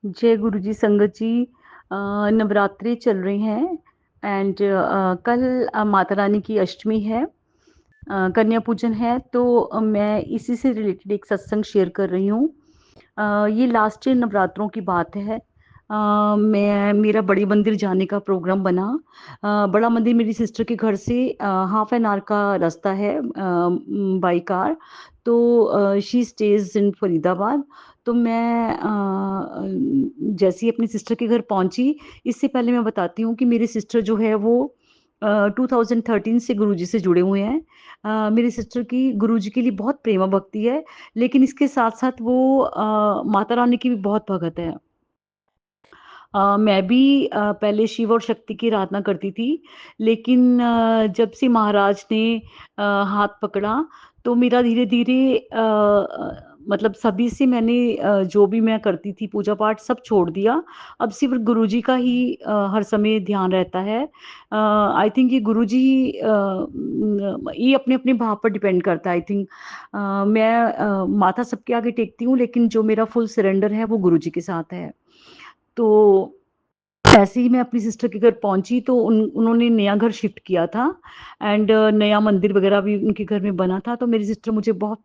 जय गुरु जी, संगत जी। नवरात्रि चल रही हैं एंड कल माता रानी की अष्टमी है, कन्या पूजन है। तो मैं इसी से रिलेटेड एक सत्संग शेयर कर रही हूँ। ये लास्ट नवरात्रों की बात है। मैं मेरा बड़ी मंदिर जाने का प्रोग्राम बना। बड़ा मंदिर मेरी सिस्टर के घर से हाफ एन आवर का रास्ता है बाई कार। तो शी स्टेज इन फरीदाबाद। तो मैं जैसे ही अपनी सिस्टर के घर पहुंची, इससे पहले मैं बताती हूँ कि मेरी सिस्टर जो है वो 2013 से गुरुजी से जुड़े हुए हैं। मेरी सिस्टर की गुरुजी के लिए बहुत प्रेमा भक्ति है, लेकिन इसके साथ साथ वो माता रानी की भी बहुत भगत है। मैं भी पहले शिव और शक्ति की आराधना करती थी, लेकिन जब से महाराज ने हाथ पकड़ा, तो मेरा धीरे धीरे मतलब सभी से मैंने जो भी मैं करती थी पूजा पाठ सब छोड़ दिया। अब सिर्फ गुरुजी का ही हर समय ध्यान रहता है। आई थिंक ये गुरुजी ये अपने अपने भाव पर डिपेंड करता है। आई थिंक मैं माथा सबके आगे टेकती हूँ, लेकिन जो मेरा फुल सरेंडर है वो गुरुजी के साथ है। तो ऐसे ही मैं अपनी सिस्टर के घर पहुंची, तो उन्होंने नया घर शिफ्ट किया था एंड नया मंदिर वगैरह भी उनके घर में बना था। तो मेरी सिस्टर मुझे बहुत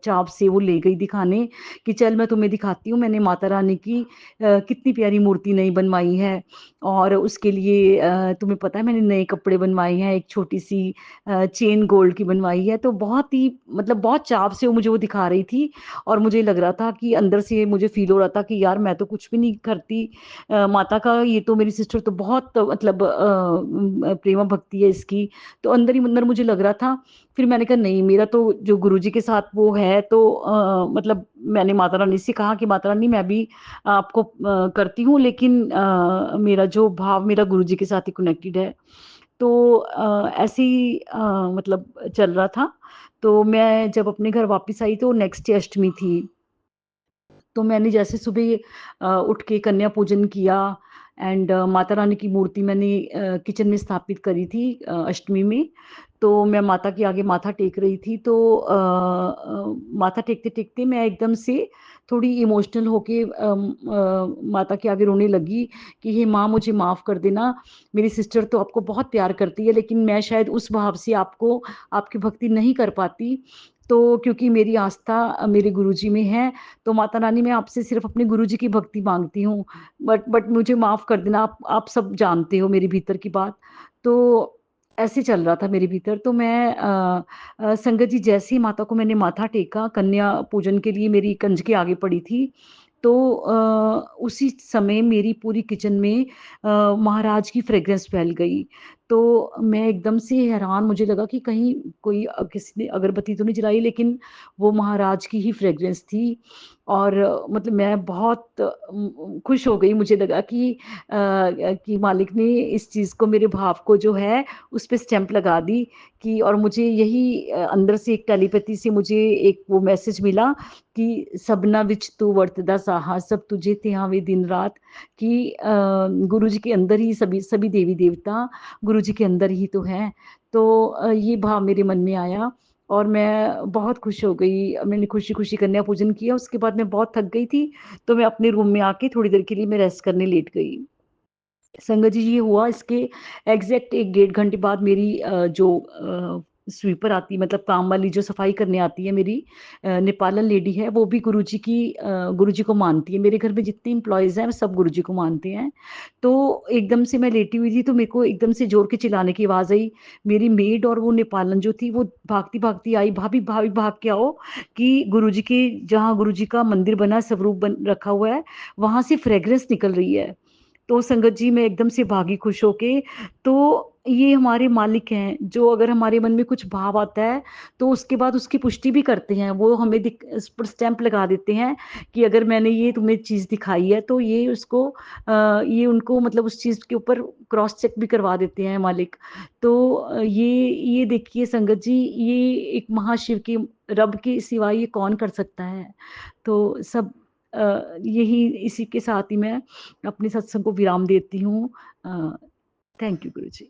चाव से वो ले गई दिखाने कि चल मैं तुम्हें दिखाती हूँ मैंने माता रानी की कितनी प्यारी मूर्ति नई बनवाई है। और उसके लिए तुम्हें पता है मैंने नए कपड़े बनवाए हैं, एक छोटी सी चेन गोल्ड की बनवाई है। तो बहुत ही मतलब बहुत चाव से वो मुझे वो दिखा रही थी। और मुझे लग रहा था कि अंदर से मुझे फील हो रहा था कि यार मैं तो कुछ भी नहीं करती, माता का ये तो मेरी सिस्टर तो बहुत मतलब प्रेमा भक्ति है इसकी। तो अंदर ही अंदर मुझे लग रहा था। फिर मैंने कहा नहीं, मेरा तो जो गुरुजी के साथ वो है, तो मतलब मैंने माता रानी से कहा कि माता रानी मैं भी आपको करती हूँ, लेकिन मेरा जो भाव मेरा गुरुजी के साथ ही कनेक्टेड है। तो ऐसे ही मतलब चल रहा था। तो मैं जब अपने घर वापस आई तो नेक्स्ट डे अष्टमी थी। तो मैंने जैसे सुबह उठ के कन्या पूजन किया एंड माता रानी की मूर्ति मैंने किचन में स्थापित करी थी अष्टमी में। तो मैं माता के आगे माथा टेक रही थी। तो माथा टेकते टेकते मैं एकदम से थोड़ी इमोशनल होके माता के आगे रोने लगी कि हे माँ मुझे माफ़ कर देना। मेरी सिस्टर तो आपको बहुत प्यार करती है, लेकिन मैं शायद उस भाव से आपको आपकी भक्ति नहीं कर पाती। तो क्योंकि मेरी आस्था मेरे गुरुजी में है, तो माता रानी मैं आपसे सिर्फ अपने गुरुजी की भक्ति मांगती हूँ। बट मुझे माफ कर देना, आप सब जानते हो मेरे भीतर की बात। तो ऐसे चल रहा था मेरे भीतर। तो मैं संगत जी जैसे ही माता को मैंने माथा टेका कन्या पूजन के लिए, मेरी कंजकें आगे पड़ी थी। तो उसी समय मेरी पूरी किचन में महाराज की फ्रेग्रेंस फैल गई। तो मैं एकदम से हैरान, मुझे लगा कि कहीं कोई किसी ने अगरबत्ती तो नहीं जलाई, लेकिन वो महाराज की ही फ्रेग्रेंस थी। और मतलब मैं बहुत खुश हो गई। मुझे लगा कि मालिक ने इस चीज़ को, मेरे भाव को जो है उस पे स्टैंप लगा दी। कि और मुझे यही अंदर से एक टेलीपैथी से मुझे एक वो मैसेज मिला कि सबना विच तू वर्तदा साहा, सब तुझे ध्यावे दिन रात। कि गुरु जी के अंदर ही सभी सभी देवी देवता गुरु जी के अंदर ही तो हैं। तो ये भाव मेरे मन में आया और मैं बहुत खुश हो गई। मैंने खुशी खुशी कन्या पूजन किया। उसके बाद मैं बहुत थक गई थी, तो मैं अपने रूम में आके थोड़ी देर के लिए मैं रेस्ट करने लेट गई। संगत जी ये हुआ इसके एग्जैक्ट एक डेढ़ घंटे बाद मेरी जो स्वीपर आती, मतलब काम वाली जो सफाई करने आती है, मेरी नेपालन लेडी है, वो भी गुरुजी को मानती है। मेरे घर में जितने इम्प्लॉयज हैं वो सब गुरुजी को मानते हैं। तो एकदम से मैं लेटी हुई थी, तो मेरे को एकदम से जोर के चिल्लाने की आवाज आई। मेरी मेड और वो नेपालन जो थी वो भागती भागती आई, भाभी भाभी भाग के आओ कि गुरुजी के, जहाँ गुरुजी का मंदिर बना स्वरूप बन रखा हुआ है, वहां से फ्रेग्रेंस निकल रही है। तो संगत जी मैं एकदम से भागी खुश होके। तो ये हमारे मालिक हैं, जो अगर हमारे मन में कुछ भाव आता है तो उसके बाद उसकी पुष्टि भी करते हैं। वो हमें इस पर स्टैंप लगा देते हैं कि अगर मैंने ये तुम्हें चीज़ दिखाई है तो ये उसको ये उनको मतलब उस चीज़ के ऊपर क्रॉस चेक भी करवा देते हैं मालिक। तो ये देखिए संगत जी, ये एक महाशिव की, रब के सिवा ये कौन कर सकता है। तो सब यही इसी के साथ ही मैं अपने सत्संग को विराम देती हूँ। Thank you Guru ji.